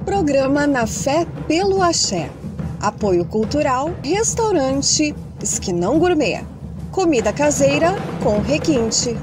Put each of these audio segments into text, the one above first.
Programa Na Fé pelo Axé. Apoio cultural, restaurante Esquinão Gourmet. Comida caseira com requinte.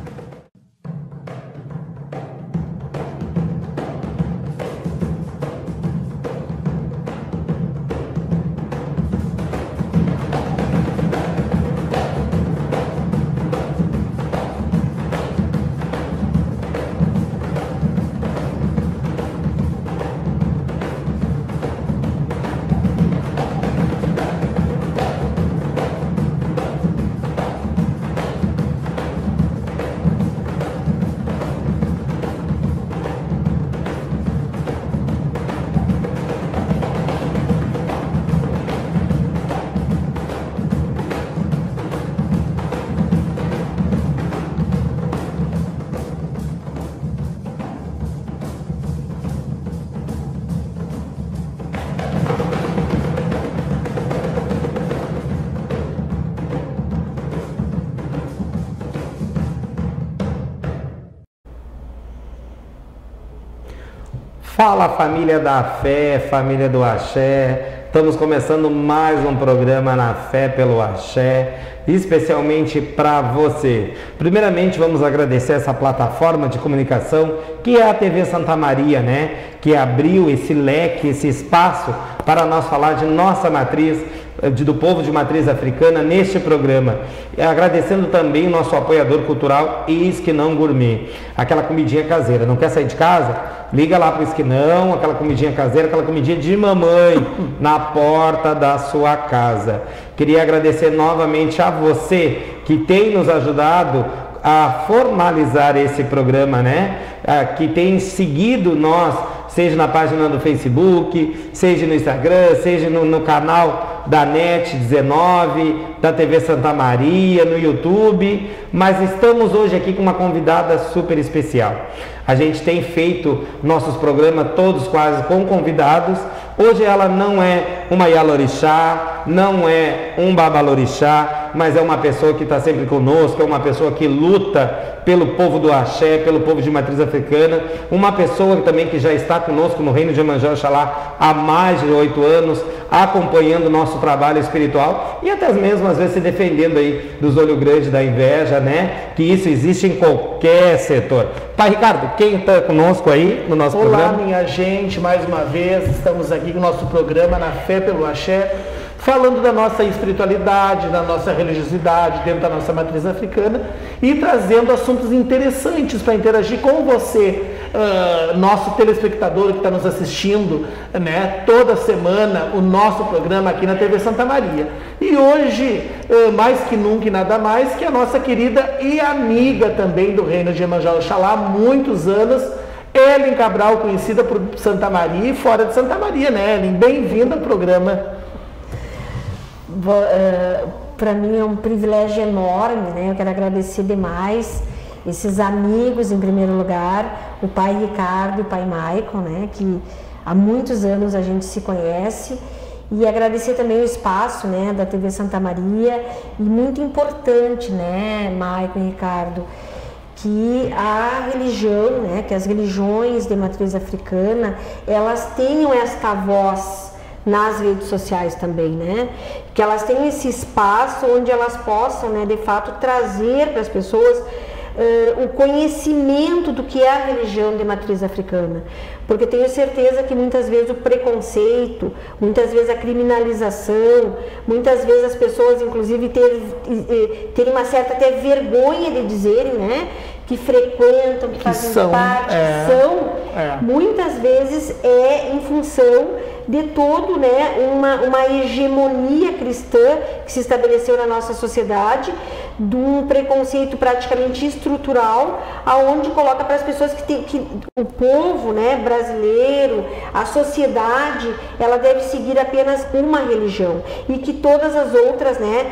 Fala, família da fé, família do axé. Estamos começando mais um programa Na Fé pelo Axé, especialmente para você. Primeiramente, vamos agradecer essa plataforma de comunicação que é a TV Santa Maria, né? Que abriu esse leque, esse espaço para nós falar de nossa matriz, do povo de matriz africana neste programa. Agradecendo também o nosso apoiador cultural Esquinão Gourmet, aquela comidinha caseira. Não quer sair de casa? Liga lá para o Esquinão, aquela comidinha caseira, aquela comidinha de mamãe na porta da sua casa. Queria agradecer novamente a você que tem nos ajudado a formalizar esse programa, né? Que tem seguido nós, seja na página do Facebook, seja no Instagram, seja no canal da NET 19, da TV Santa Maria, no YouTube, mas estamos hoje aqui com uma convidada super especial. A gente tem feito nossos programas todos quase com convidados. Hoje ela não é uma Yalorixá, não é um Babalorixá, mas é uma pessoa que está sempre conosco, é uma pessoa que luta pelo povo do axé, pelo povo de matriz africana, uma pessoa também que já está conosco no Reino de Iemanjá Oxalá há mais de 8 anos, acompanhando o nosso trabalho espiritual e até mesmo às vezes se defendendo aí dos olhos grandes da inveja, né? Que isso existe em qualquer setor. Pai Ricardo, quem está conosco aí no nosso programa? Olá, minha gente, mais uma vez estamos aqui com o nosso programa Na Fé pelo Axé, falando da nossa espiritualidade, da nossa religiosidade dentro da nossa matriz africana e trazendo assuntos interessantes para interagir com você, nosso telespectador que está nos assistindo, né, toda semana, o nosso programa aqui na TV Santa Maria. E hoje, mais que nunca e nada mais, que a nossa querida e amiga também do Reino de Iemanjá Oxalá há muitos anos, Ellen Cabral, conhecida por Santa Maria e fora de Santa Maria, né, Ellen? Bem-vinda ao programa. Para mim é um privilégio enorme, né? Eu quero agradecer demais esses amigos, em primeiro lugar, o pai Ricardo e o pai Maicon, né? Que há muitos anos a gente se conhece, e agradecer também o espaço, né, da TV Santa Maria, e muito importante, né, Maicon e Ricardo, que a religião, né, que as religiões de matriz africana, elas tenham esta voz nas redes sociais também, né? Que elas tenham esse espaço onde elas possam, né, de fato, trazer para as pessoas o conhecimento do que é a religião de matriz africana. Porque eu tenho certeza que muitas vezes o preconceito, muitas vezes a criminalização, muitas vezes as pessoas, inclusive, terem uma certa até vergonha de dizerem, né, que frequentam, que fazem parte, muitas vezes é em função de todo, né, uma hegemonia cristã que se estabeleceu na nossa sociedade, de um preconceito praticamente estrutural, aonde coloca para as pessoas que o povo, né, brasileiro, a sociedade, ela deve seguir apenas uma religião e que todas as outras, né,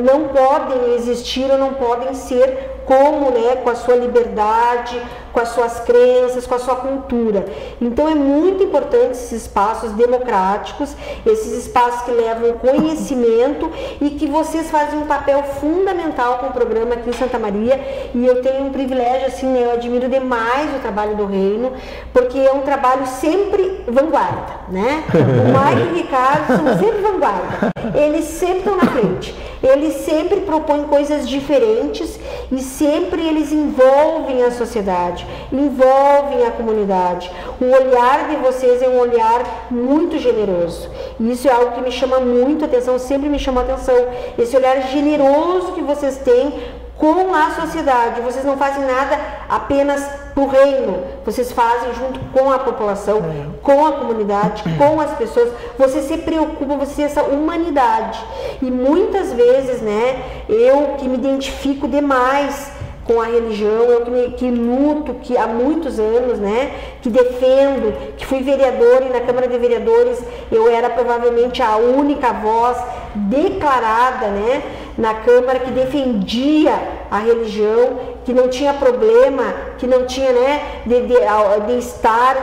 não podem existir ou não podem ser como, né, com a sua liberdade, com as suas crenças, com a sua cultura. Então é muito importante esses espaços democráticos, esses espaços que levam conhecimento e que vocês fazem um papel fundamental com o programa aqui em Santa Maria. E eu tenho um privilégio, assim, né, eu admiro demais o trabalho do Reino, porque é um trabalho sempre vanguarda, né? O Maico e o Ricardo são sempre vanguarda. Eles sempre estão na frente. Eles sempre propõem coisas diferentes e sempre eles envolvem a sociedade, envolvem a comunidade. O olhar de vocês é um olhar muito generoso. E isso é algo que me chama muito a atenção, sempre me chamou a atenção. Esse olhar generoso que vocês têm com a sociedade. Vocês não fazem nada apenas para o reino, vocês fazem junto com a população, com a comunidade, com as pessoas. Vocês se preocupam, vocês têm essa humanidade. E muitas vezes, né, eu que me identifico demais com a religião, eu que luto, que há muitos anos, né, que defendo, que fui vereadora, e na Câmara de Vereadores eu era provavelmente a única voz declarada, né, na Câmara que defendia a religião, que não tinha problema, que não tinha, né, de estar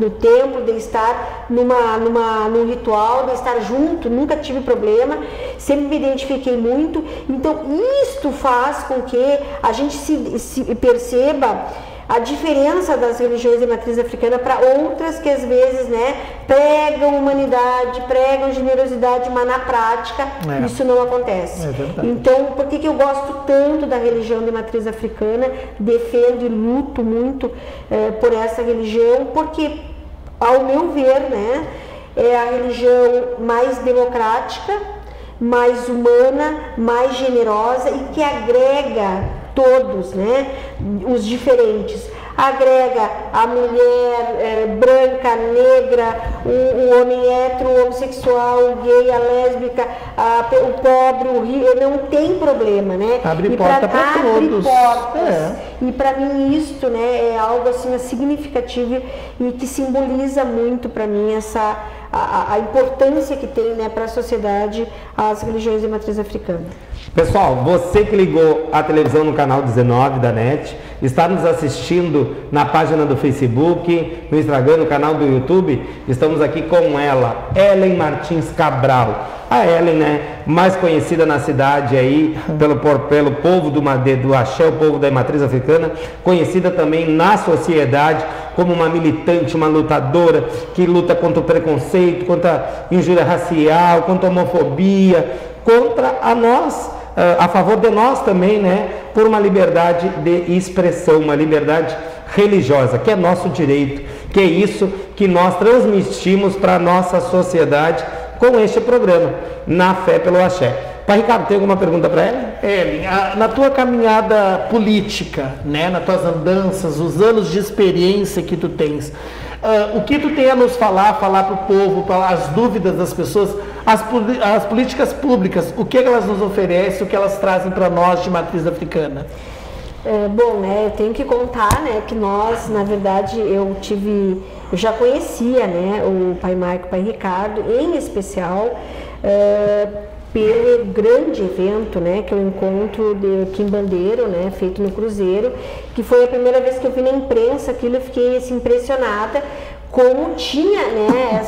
no templo, de estar num ritual, de estar junto, nunca tive problema, sempre me identifiquei muito. Então isto faz com que a gente se perceba a diferença das religiões de matriz africana para outras que às vezes, né, pregam humanidade, pregam generosidade, mas na prática isso não acontece. Então, por que eu gosto tanto da religião de matriz africana, defendo e luto muito por essa religião? Porque, ao meu ver, né, é a religião mais democrática, mais humana, mais generosa e que agrega todos, né, os diferentes. Agrega a mulher branca, negra, o homem hétero, o homossexual, o gay, a lésbica, o pobre, o rico, não tem problema, né? Abre porta para todos. E para mim isto, né, é algo assim significativo e que simboliza muito para mim a importância que tem, né, para a sociedade as religiões de matriz africana. Pessoal, você que ligou a televisão no canal 19 da NET, está nos assistindo na página do Facebook, no Instagram, no canal do YouTube, estamos aqui com ela, Ellen Martins Cabral. A Ellen, né, mais conhecida na cidade aí pelo povo do Axé, o povo da matriz africana, conhecida também na sociedade como uma militante, uma lutadora que luta contra o preconceito, contra a injúria racial, contra a homofobia, contra a favor de nós também, né, por uma liberdade de expressão, uma liberdade religiosa, que é nosso direito, que é isso que nós transmitimos para a nossa sociedade com este programa, Na Fé pelo Axé. Pai Ricardo, tem alguma pergunta para ela? Ellen, na tua caminhada política, né, nas tuas andanças, os anos de experiência que tu tens, o que tu tem a nos falar para o povo, para as dúvidas das pessoas, as políticas públicas, o que elas nos oferecem, o que elas trazem para nós de matriz africana? Bom, né, eu tenho que contar, né, que nós, na verdade, eu já conhecia, né, o Pai Maico e o Pai Ricardo, em especial pelo grande evento, né, que é o encontro de Quimbandeiro, né, feito no Cruzeiro, que foi a primeira vez que eu vi na imprensa aquilo. Eu fiquei assim, impressionada como tinha, né,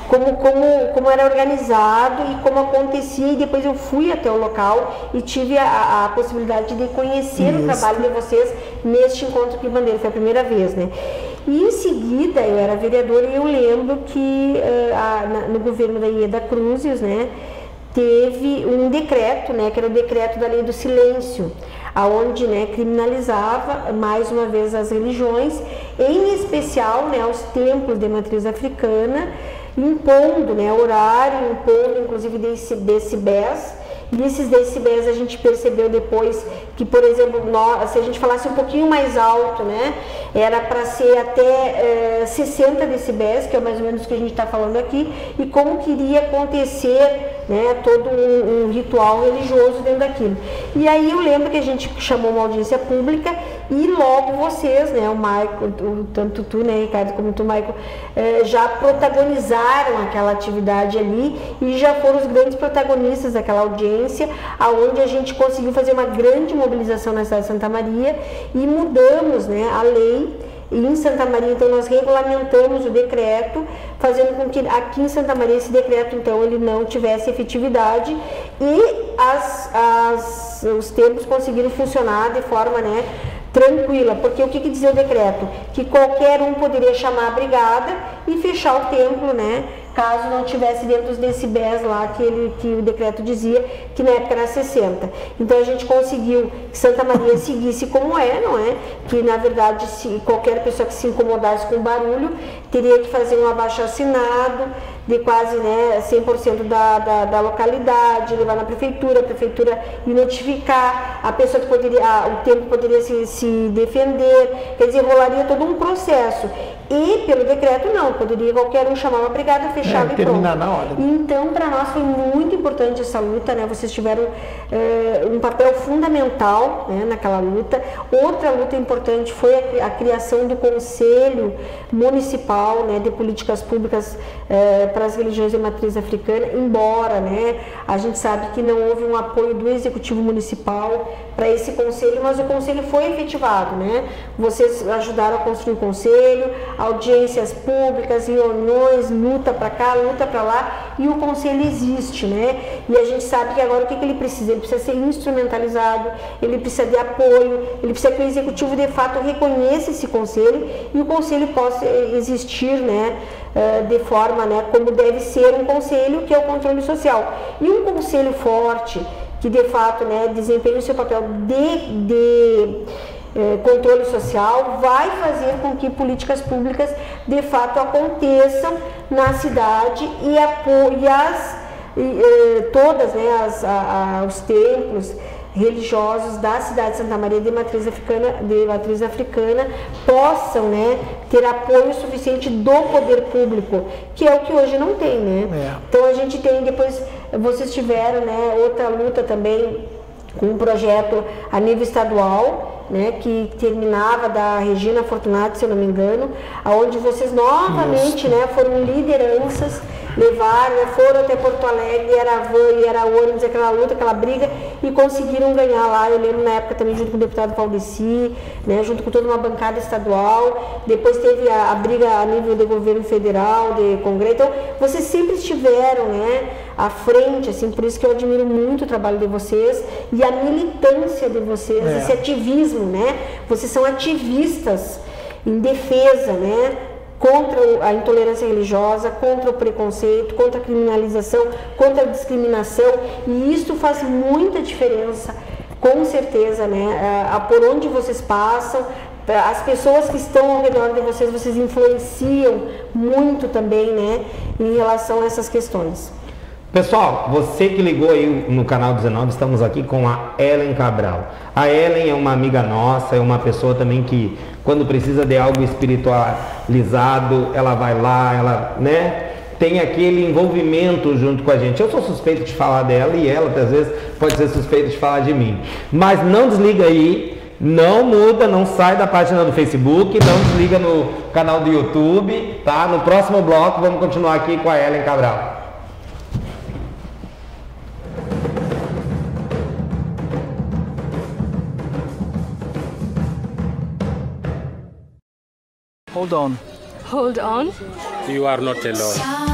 como era organizado e como acontecia, e depois eu fui até o local e tive a possibilidade de conhecer o trabalho de vocês neste encontro Quimbandeiro, foi a primeira vez, né. E em seguida eu era vereadora e eu lembro que no governo da Ieda Cruzes, né, teve um decreto, né, que era o decreto da lei do silêncio, aonde, né, criminalizava mais uma vez as religiões, em especial, né, os templos de matriz africana, impondo, né, horário, impondo inclusive decibéis. E esses decibéis a gente percebeu depois que, por exemplo, se a gente falasse um pouquinho mais alto, né, era para ser até 60 decibéis, que é mais ou menos o que a gente está falando aqui, e como que iria acontecer né, todo um ritual religioso dentro daquilo. E aí eu lembro que a gente chamou uma audiência pública e logo vocês, né, o Michael, tanto tu, né, Ricardo, como tu, Michael, já protagonizaram aquela atividade ali e já foram os grandes protagonistas daquela audiência, aonde a gente conseguiu fazer uma grande mobilização na cidade de Santa Maria e mudamos, né, a lei. E em Santa Maria, então, nós regulamentamos o decreto, fazendo com que aqui em Santa Maria esse decreto, então, ele não tivesse efetividade e os templos conseguiram funcionar de forma, né, tranquila, porque o que dizia o decreto? Que qualquer um poderia chamar a brigada e fechar o templo, né? Caso não tivesse dentro dos decibéis lá que o decreto dizia, que na época era 60. Então a gente conseguiu que Santa Maria seguisse como é, não é? Que na verdade qualquer pessoa que se incomodasse com barulho teria que fazer um abaixo-assinado de quase, né, 100% da localidade, levar na prefeitura, a prefeitura ir notificar, a pessoa que poderia, o tempo poderia se defender, quer dizer, rolaria todo um processo. E pelo decreto não, poderia qualquer um chamar uma brigada, fechava e pronto. Na hora. Então, para nós foi muito importante essa luta, né? Vocês tiveram um papel fundamental, né, naquela luta. Outra luta importante foi a criação do Conselho Municipal, né, de Políticas Públicas para as religiões de matriz africana, embora, né, a gente sabe que não houve um apoio do Executivo Municipal para esse conselho, mas o conselho foi efetivado, né? Vocês ajudaram a construir o conselho, audiências públicas, reuniões, luta para cá, luta para lá, e o conselho existe, né? E a gente sabe que agora o que ele precisa? Ele precisa ser instrumentalizado, ele precisa de apoio, ele precisa que o executivo de fato reconheça esse conselho e o conselho possa existir, né, de forma, né, como deve ser um conselho, que é o controle social. E um conselho forte, que de fato, né, desempenha o seu papel de controle social, vai fazer com que políticas públicas de fato aconteçam na cidade todas, né, os templos religiosos da cidade de Santa Maria de matriz africana possam, né, ter apoio suficiente do poder público, que é o que hoje não tem, né? Então a gente tem, depois vocês tiveram, né, outra luta também com um projeto a nível estadual, né, que terminava da Regina Fortunato, se eu não me engano, aonde vocês novamente, né, foram lideranças, levaram, né, foram até Porto Alegre, era van e era ônibus, aquela luta, aquela briga, e conseguiram ganhar lá. Eu lembro na época também junto com o deputado Valdeci, né, junto com toda uma bancada estadual. Depois teve a briga a nível de governo federal, de congresso. Então vocês sempre estiveram, né, à frente, assim, por isso que eu admiro muito o trabalho de vocês e a militância de vocês, esse ativismo, né? Vocês são ativistas em defesa, né, contra a intolerância religiosa, contra o preconceito, contra a criminalização, contra a discriminação, e isso faz muita diferença, com certeza, né? Por onde vocês passam, as pessoas que estão ao redor de vocês, vocês influenciam muito também, né, em relação a essas questões. Pessoal, você que ligou aí no canal 19, estamos aqui com a Ellen Cabral. A Ellen é uma amiga nossa, é uma pessoa também que, quando precisa de algo espiritualizado, ela vai lá, ela, né, tem aquele envolvimento junto com a gente. Eu sou suspeito de falar dela e ela, às vezes, pode ser suspeita de falar de mim. Mas não desliga aí, não muda, não sai da página do Facebook, não desliga no canal do YouTube, tá? No próximo bloco vamos continuar aqui com a Ellen Cabral. Hold on. Hold on. You are not alone.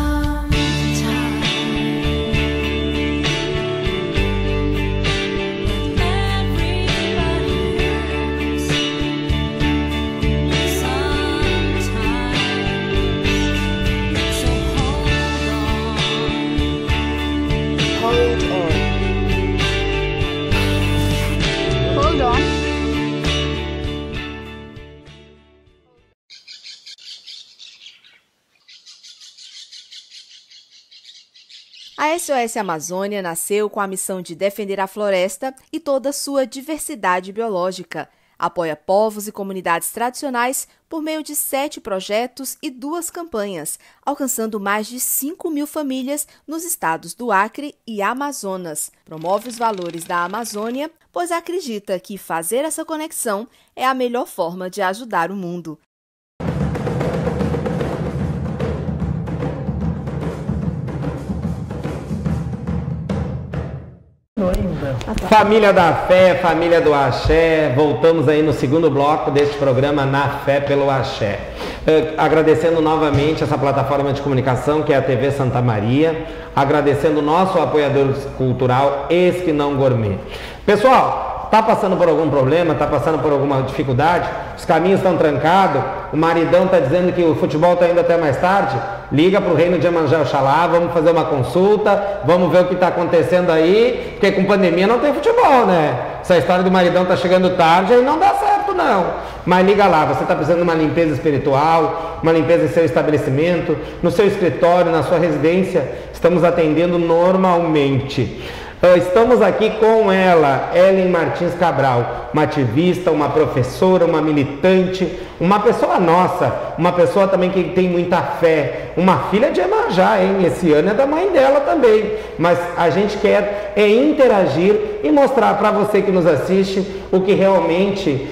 A SOS Amazônia nasceu com a missão de defender a floresta e toda a sua diversidade biológica, Apoia povos e comunidades tradicionais por meio de 7 projetos e 2 campanhas, alcançando mais de 5.000 famílias nos estados do Acre e Amazonas. Promove os valores da Amazônia, pois acredita que fazer essa conexão é a melhor forma de ajudar o mundo. Família da Fé, família do Axé, voltamos aí no segundo bloco deste programa Na Fé pelo Axé. Agradecendo novamente essa plataforma de comunicação que é a TV Santa Maria, agradecendo o nosso apoiador cultural Esquinão Gourmet. Pessoal, tá passando por algum problema, tá passando por alguma dificuldade, os caminhos estão trancados, o maridão tá dizendo que o futebol tá indo até mais tarde, liga pro Reino de Iemanjá Oxalá, vamos fazer uma consulta, vamos ver o que tá acontecendo aí, porque com pandemia não tem futebol, né? Essa história do maridão tá chegando tarde, aí não dá certo não. Mas liga lá, você tá precisando de uma limpeza espiritual, uma limpeza em seu estabelecimento, no seu escritório, na sua residência, estamos atendendo normalmente. Estamos aqui com ela, Ellen Martins Cabral, uma ativista, uma professora, uma militante, uma pessoa nossa, uma pessoa também que tem muita fé, uma filha de Iemanjá, hein? Esse ano é da mãe dela também, mas a gente quer interagir e mostrar para você que nos assiste o que realmente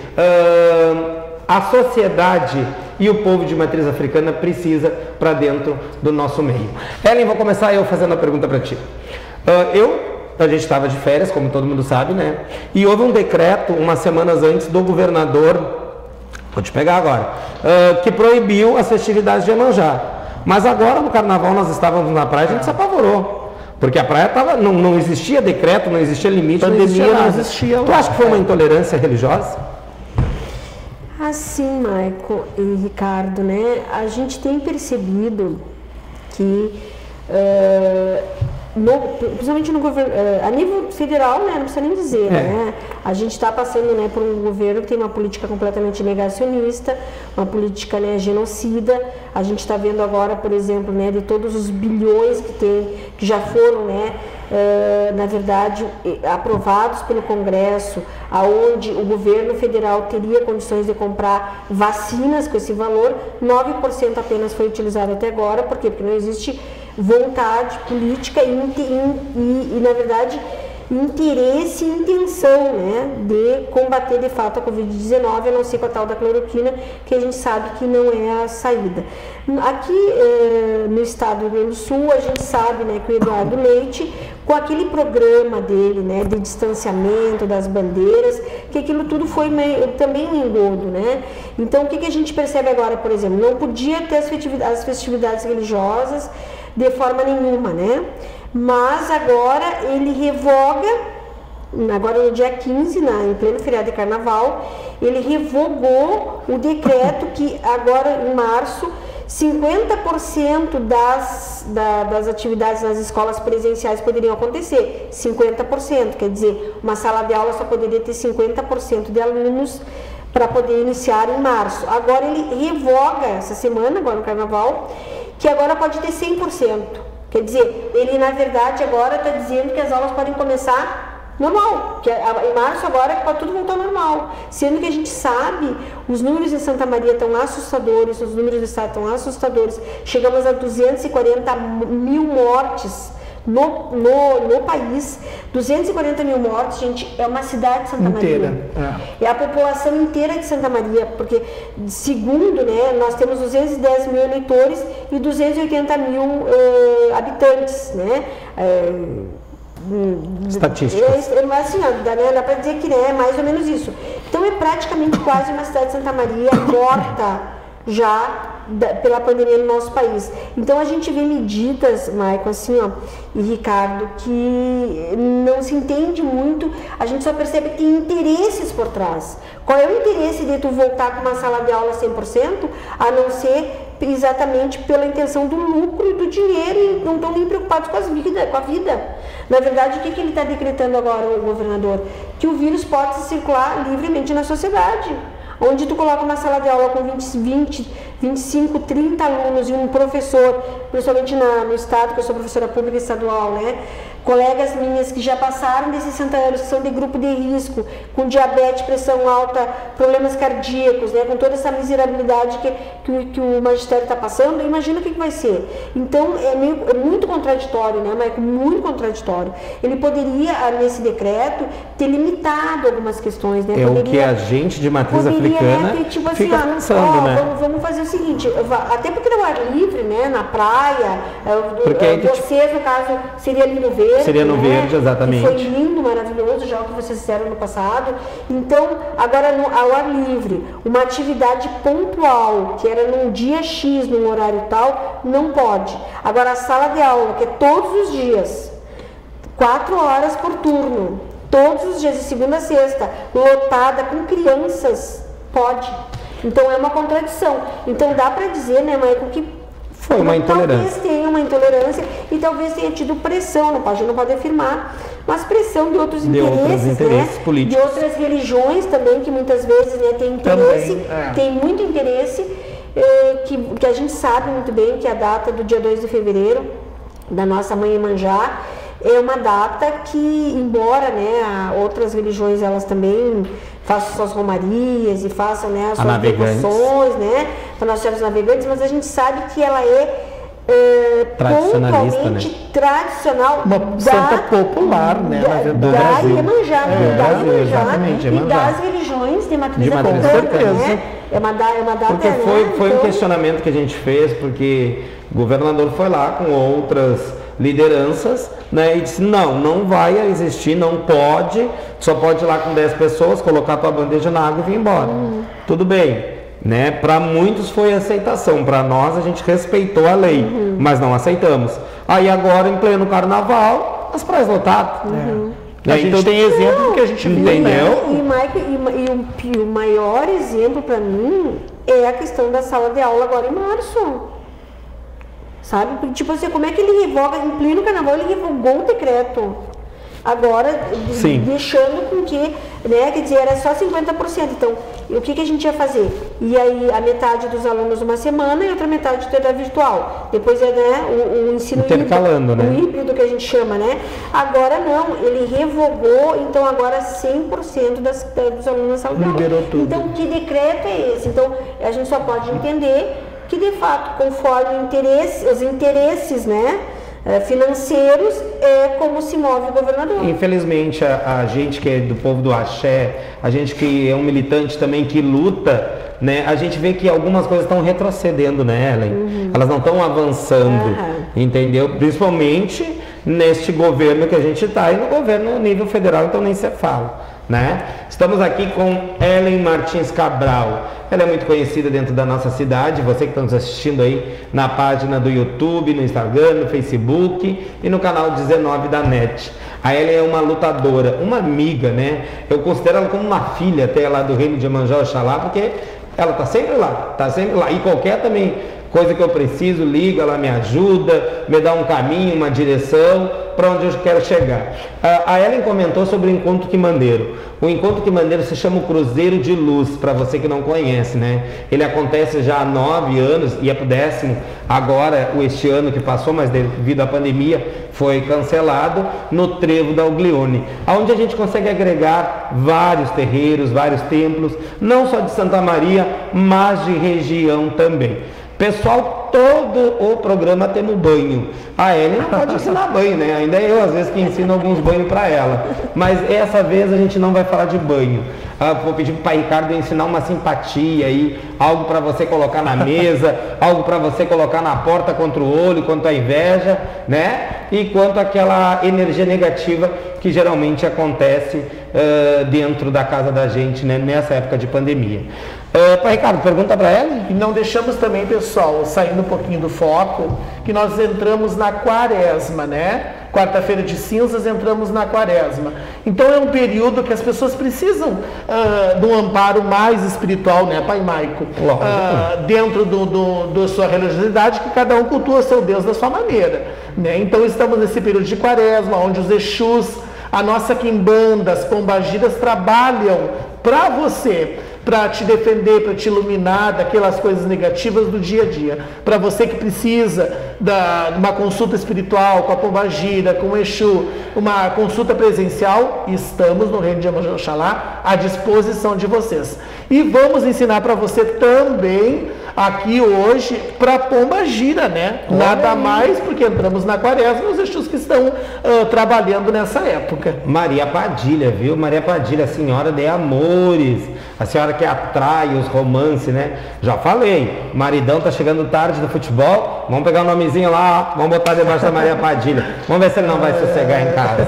a sociedade e o povo de matriz africana precisa para dentro do nosso meio. Ellen, vou começar eu fazendo a pergunta para ti. A gente estava de férias, como todo mundo sabe, né? E houve um decreto, umas semanas antes, do governador, vou te pegar agora, que proibiu as festividades de Iemanjá. Mas agora, no carnaval, nós estávamos na praia, a gente se apavorou. Porque a praia não existia decreto, não existia limite, não existia nada. Não existia. Tu acha que foi uma intolerância religiosa? Assim, Maico e Ricardo, né? A gente tem percebido que... principalmente no governo, a nível federal, né, não precisa nem dizer, né? A gente está passando, né, por um governo que tem uma política completamente negacionista, uma política, né, genocida. A gente está vendo agora, por exemplo, né, de todos os bilhões que já foram, né, na verdade, aprovados pelo Congresso, aonde o governo federal teria condições de comprar vacinas com esse valor, 9% apenas foi utilizado até agora. Por quê? Porque não existe vontade política e na verdade, interesse e intenção, né, de combater de fato a Covid-19, a não ser com a tal da cloroquina, que a gente sabe que não é a saída. Aqui no estado do Rio Grande do Sul, a gente sabe, né, que o Eduardo Leite, com aquele programa dele, né, de distanciamento das bandeiras, que aquilo tudo foi também um engodo, né? Então, o que a gente percebe agora, por exemplo? Não podia ter as festividades religiosas de forma nenhuma, né? Mas agora ele revoga, agora no dia 15, em pleno feriado de carnaval, ele revogou o decreto que agora em março 50% das atividades nas escolas presenciais poderiam acontecer. 50%, quer dizer, uma sala de aula só poderia ter 50% de alunos para poder iniciar em março. Agora ele revoga essa semana, agora no carnaval, que agora pode ter 100%. Quer dizer, ele na verdade agora está dizendo que as aulas podem começar normal, que em março agora pode tudo voltar ao normal, sendo que a gente sabe, os números em Santa Maria estão assustadores, os números do estado estão assustadores, chegamos a 240 mil mortes no país, 240 mil mortes, gente, é uma cidade de Santa Maria. É a população inteira de Santa Maria, porque, segundo, né, nós temos 210 mil eleitores e 280 mil habitantes, né? Estatísticas. Mas assim, dá para dizer que, né, é mais ou menos isso. Então é praticamente quase uma cidade de Santa Maria morta já pela pandemia no nosso país. Então a gente vê medidas, Maicon, assim, ó, e Ricardo, que não se entende muito, a gente só percebe que tem interesses por trás. Qual é o interesse de tu voltar com uma sala de aula 100%, a não ser exatamente pela intenção do lucro e do dinheiro, e não estão nem preocupados com a vida. Na verdade, o que ele está decretando agora, o governador? Que o vírus pode circular livremente na sociedade. Onde tu coloca uma sala de aula com 20, 25, 30 alunos e um professor, principalmente no estado, que eu sou professora pública estadual, né? colegas minhas que já passaram de 60 anos, que são de grupo de risco, com diabetes, pressão alta, problemas cardíacos, né, com toda essa miserabilidade que o magistério está passando, imagina o que vai ser. Então, é muito contraditório, né, Maico? Muito contraditório. Ele poderia, nesse decreto, ter limitado algumas questões, né? O que a gente de matriz africana tipo fica assim, pensando, né? Vamos fazer o seguinte, até porque no ar livre, né, na praia, vocês, no caso, seria ali no verde. Seria no verde, exatamente. Foi lindo, maravilhoso, já o que vocês fizeram no passado. Então, agora ao ar livre, uma atividade pontual, que era num dia X, num horário tal, não pode. Agora, a sala de aula, que é todos os dias, 4 horas por turno, todos os dias, de segunda a sexta, lotada com crianças, pode. Então, é uma contradição. Então, dá para dizer, né, Maico, que foi uma intolerância. Talvez tenha uma intolerância e talvez tenha tido pressão, não pode afirmar, mas pressão de outros interesses, né? Políticos. De outras religiões também, que muitas vezes, né, tem interesse, tem muito interesse, que a gente sabe muito bem que a data do dia 2 de fevereiro, da nossa Mãe Iemanjá, é uma data que, embora, né, outras religiões elas também façam suas romarias e façam, né, as suas devoções, né, para nós sermos navegantes, mas a gente sabe que ela tradicionalista, né? Tradicional, uma santa popular, né, do Brasil. Iemanjá, e das religiões de matriz africana, né? É uma data, porque foi um questionamento que a gente fez, porque o governador foi lá com outras lideranças, né, e disse, não vai existir, não pode, só pode ir lá com 10 pessoas, colocar a tua bandeja na água e vir embora. Tudo bem, né? Para muitos foi aceitação, para nós a gente respeitou a lei, mas não aceitamos. Aí agora, em pleno carnaval, as praias lotadas. A gente tem exemplo do que a gente viu, entendeu? E o maior exemplo para mim é a questão da sala de aula agora em março. Sabe? Porque, tipo assim, como é que ele revoga, em pleno carnaval, ele revogou o decreto. Agora, deixando com que, né, quer dizer, era só 50%. Então, o que a gente ia fazer? E aí, a metade dos alunos uma semana e outra metade era virtual. Depois, né, o ensino intercalando, híbrido, né? O híbrido que a gente chama, né? Agora não, ele revogou, então agora 100% dos alunos na sala de aula. Liberou tudo. Então, que decreto é esse? Então, a gente só pode entender que, de fato, conforme os interesses, né, financeiros, é como se move o governador. Infelizmente, a gente que é do povo do axé, a gente que é um militante também que luta, né, a gente vê que algumas coisas estão retrocedendo, né, Ellen? Elas não estão avançando, entendeu? Principalmente neste governo que a gente está, e no governo a nível federal, então nem se fala, né? Estamos aqui com Ellen Martins Cabral. Ela é muito conhecida dentro da nossa cidade, você que está nos assistindo aí na página do YouTube, no Instagram, no Facebook e no canal 19 da NET. A Ellen é uma lutadora, uma amiga, né? Eu considero ela como uma filha até lá do reino de Iemanjá Oxalá, porque ela está sempre lá, e qualquer também coisa que eu preciso, liga, ela me ajuda, me dá um caminho, uma direção para onde eu quero chegar. A Ellen comentou sobre o Encontro Quimandeiro. O Encontro Quimandeiro se chama o Cruzeiro de Luz, para você que não conhece, né? Ele acontece já há 9 anos, e é pro 10º, agora, este ano que passou, mas devido à pandemia, foi cancelado, no Trevo da Uglione, onde a gente consegue agregar vários terreiros, vários templos, não só de Santa Maria, mas de região também. Pessoal, todo o programa temos banho. A Ellen não pode ensinar banho, né? Ainda é eu, às vezes, que ensino alguns banhos para ela. Mas essa vez a gente não vai falar de banho. Vou pedir para o pai Ricardo ensinar uma simpatia aí, algo para você colocar na mesa, algo para você colocar na porta contra o olho, quanto à inveja, né? E quanto àquela energia negativa que geralmente acontece dentro da casa da gente, né? Nessa época de pandemia. Pai Ricardo, pergunta para ela. E não deixamos também, pessoal, saindo um pouquinho do foco, que nós entramos na quaresma, né? Quarta-feira de cinzas entramos na quaresma. Então é um período que as pessoas precisam de um amparo mais espiritual, né, Pai Maico? Dentro da sua religiosidade, que cada um cultua seu Deus da sua maneira, né? Então estamos nesse período de quaresma, onde os Exus, a nossa quimbanda, as pombagiras trabalham para você, para te defender, para te iluminar daquelas coisas negativas do dia a dia. Para você que precisa de uma consulta espiritual com a Pombagira, com o Exu, uma consulta presencial, estamos no Reino de Oxalá à disposição de vocês. E vamos ensinar para você também aqui hoje para Pombagira, né? Nada mais, porque entramos na quaresma, os Exus que estão trabalhando nessa época. Maria Padilha, viu? Maria Padilha, a senhora de amores, a senhora que atrai os romances, né? Já falei, maridão tá chegando tarde do futebol, vamos pegar o nomezinho lá, vamos botar debaixo da Maria Padilha, vamos ver se ele não vai sossegar em casa.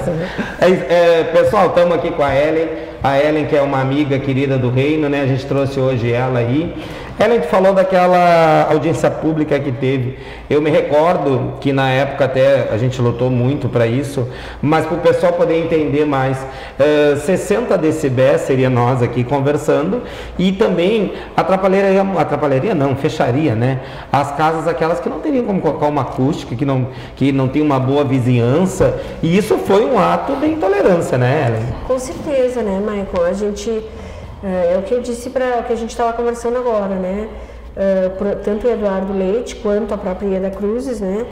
Pessoal, estamos aqui com a Ellen que é uma amiga querida do reino, né? A gente trouxe hoje ela aí. Ellen falou daquela audiência pública que teve. Eu me recordo que na época até a gente lutou muito para isso, mas para o pessoal poder entender mais, 60 decibéis seria nós aqui conversando, e também atrapalharia não, fecharia, né? As casas aquelas que não teriam como colocar uma acústica, que não tem uma boa vizinhança, e isso foi um ato de intolerância, né, Ellen? Com certeza, né, Michael? A gente... É o que eu disse para o que a gente estava conversando agora, né? Tanto o Eduardo Leite quanto a própria Ieda Cruzes, né?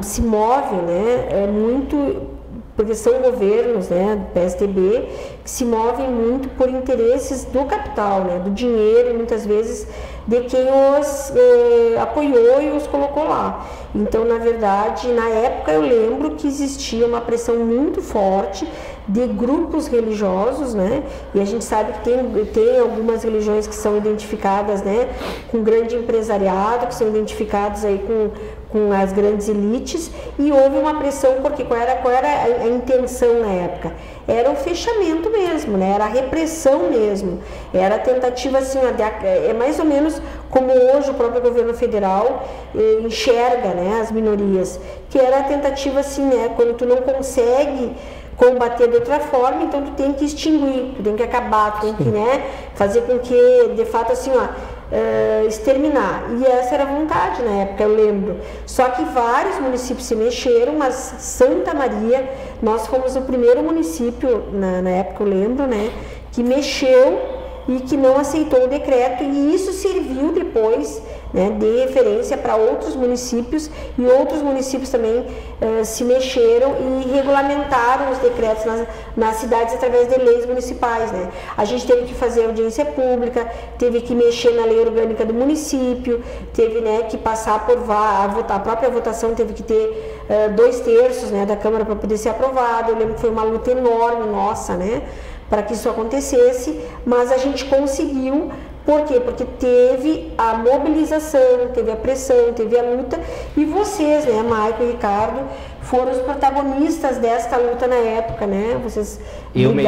Se move, né? Muito, porque são governos, né? Do PSDB, que se movem muito por interesses do capital, né? Do dinheiro, e muitas vezes de quem os apoiou e os colocou lá. Então, na verdade, na época eu lembro que existia uma pressão muito forte de grupos religiosos, né? E a gente sabe que tem algumas religiões que são identificadas, né, com grande empresariado, que são identificadas aí com as grandes elites, e houve uma pressão, porque qual era a intenção na época? Era o fechamento mesmo, né? Era a repressão mesmo, era a tentativa assim, é mais ou menos como hoje o próprio governo federal enxerga, né, as minorias, que era a tentativa assim, né, quando tu não consegue combater de outra forma, então tu tem que extinguir, tu tem que acabar, tu tem que, né, fazer com que, de fato, assim, exterminar. E essa era a vontade na época, eu lembro. Só que vários municípios se mexeram, mas Santa Maria, nós fomos o primeiro município, na época eu lembro, né, que mexeu e que não aceitou o decreto, e isso serviu depois, né, de referência para outros municípios, e outros municípios também se mexeram e regulamentaram os decretos nas cidades através de leis municipais, né. A gente teve que fazer audiência pública, teve que mexer na lei orgânica do município, teve, né, que passar por a própria votação teve que ter 2/3, né, da Câmara para poder ser aprovado. Eu lembro que foi uma luta enorme nossa, né, para que isso acontecesse, mas a gente conseguiu. Por quê? Porque teve a mobilização, teve a pressão, teve a luta, e vocês, né, Maico e Ricardo, foram os protagonistas desta luta na época, né? Vocês eu me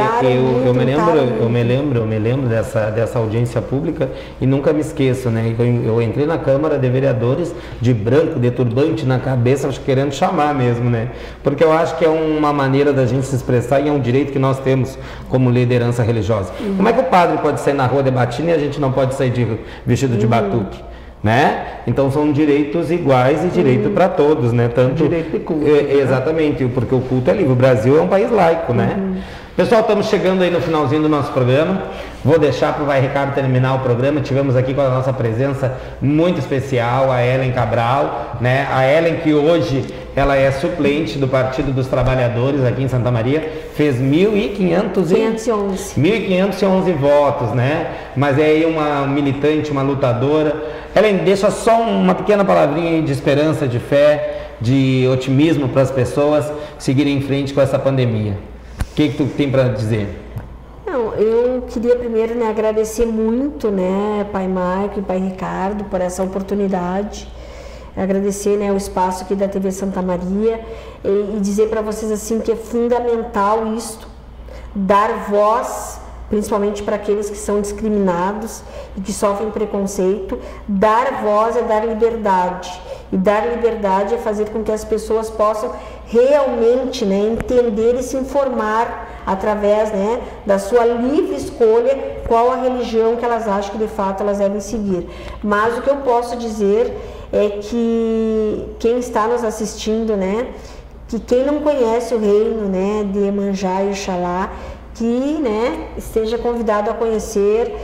lembro dessa audiência pública, e nunca me esqueço, né? Eu entrei na Câmara de Vereadores de branco, de turbante na cabeça, acho que querendo chamar mesmo, né? Porque eu acho que é uma maneira da gente se expressar, e é um direito que nós temos como liderança religiosa. Como é que o padre pode sair na rua debatendo e a gente não pode sair vestido de batuque? Né? Então são direitos iguais e direito para todos, né? Tanto direito e culto, exatamente, porque o culto é livre. O Brasil é um país laico, né? Pessoal, estamos chegando aí no finalzinho do nosso programa. Vou deixar para o Ricardo terminar o programa. Tivemos aqui com a nossa presença muito especial, a Ellen Cabral, né? A Ellen, que hoje ela é suplente do Partido dos Trabalhadores aqui em Santa Maria, fez 1.511 votos, né? Mas é aí uma militante, uma lutadora. Ellen, deixa só uma pequena palavrinha de esperança, de fé, de otimismo para as pessoas seguirem em frente com essa pandemia. O que tu tem para dizer? Não, eu queria primeiro, né, agradecer muito, né, Pai Maico e Pai Ricardo, por essa oportunidade. Agradecer, né, o espaço aqui da TV Santa Maria, e dizer para vocês assim que é fundamental isto, dar voz, principalmente para aqueles que são discriminados e que sofrem preconceito. Dar voz é dar liberdade, e dar liberdade é fazer com que as pessoas possam realmente, né, entender e se informar através, né, da sua livre escolha qual a religião que elas acham que de fato elas devem seguir. Mas o que eu posso dizer é que quem está nos assistindo, né, que quem não conhece o reino, né, de Iemanjá e Oxalá, que, né, esteja convidado a conhecer.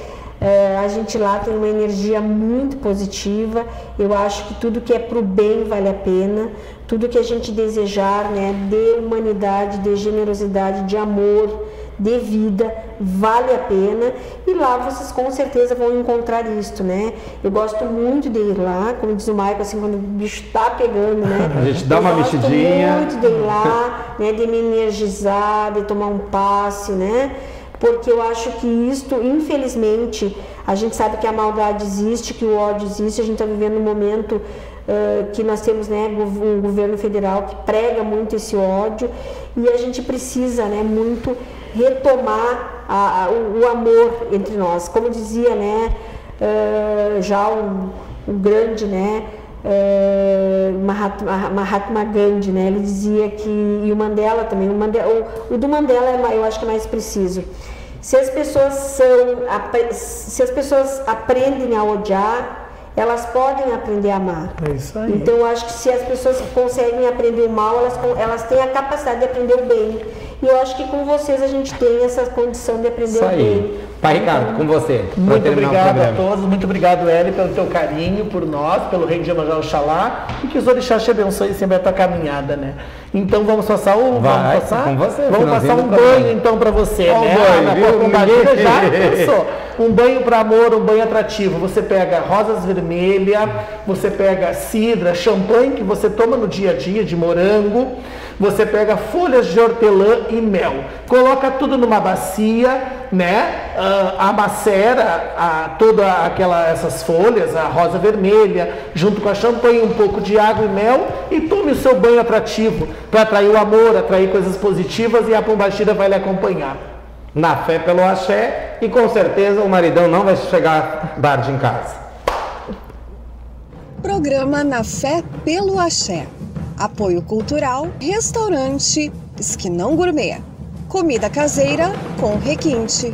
A gente lá tem uma energia muito positiva. Eu acho que tudo que é pro bem vale a pena, tudo que a gente desejar, né, de humanidade, de generosidade, de amor, de vida, vale a pena, e lá vocês com certeza vão encontrar isto, né? Eu gosto muito de ir lá, como diz o Maicon, assim, quando o bicho tá pegando, né? A gente dá uma mexidinha. Eu gosto muito de ir lá, né, de me energizar, de tomar um passe, né? Porque eu acho que isto, infelizmente, a gente sabe que a maldade existe, que o ódio existe, a gente está vivendo um momento que nós temos, né, um governo federal que prega muito esse ódio, e a gente precisa, né, muito retomar o amor entre nós. Como dizia, né, já um grande, né, Mahatma Gandhi, né, ele dizia que, e o Mandela também, o do Mandela eu acho que é mais preciso. Se as pessoas aprendem a odiar, elas podem aprender a amar. É isso aí. Então eu acho que se as pessoas conseguem aprender o mal, elas têm a capacidade de aprender o bem. E eu acho que com vocês a gente tem essa condição de aprender o bem. Pai Ricardo, com você. Muito obrigado a todos, muito obrigado, Eli, pelo teu carinho por nós, pelo Rei de Iemanjá Oxalá, e que os orixás te abençoem sempre a tua caminhada, né? Então vamos passar com você, vamos passar um banho então para você, né? Um banho para amor, um banho atrativo. Você pega rosas vermelhas, você pega cidra, champanhe que você toma no dia a dia, de morango, você pega folhas de hortelã e mel, coloca tudo numa bacia, né? Amacera essas folhas, a rosa vermelha, junto com a champanhe, um pouco de água e mel, e tome o seu banho atrativo para atrair o amor, atrair coisas positivas, e a pombagira vai lhe acompanhar. Na fé pelo axé, e com certeza o maridão não vai chegar tarde em casa. Programa Na Fé pelo Axé. Apoio cultural, restaurante Esquinão Gourmet. Comida caseira com requinte.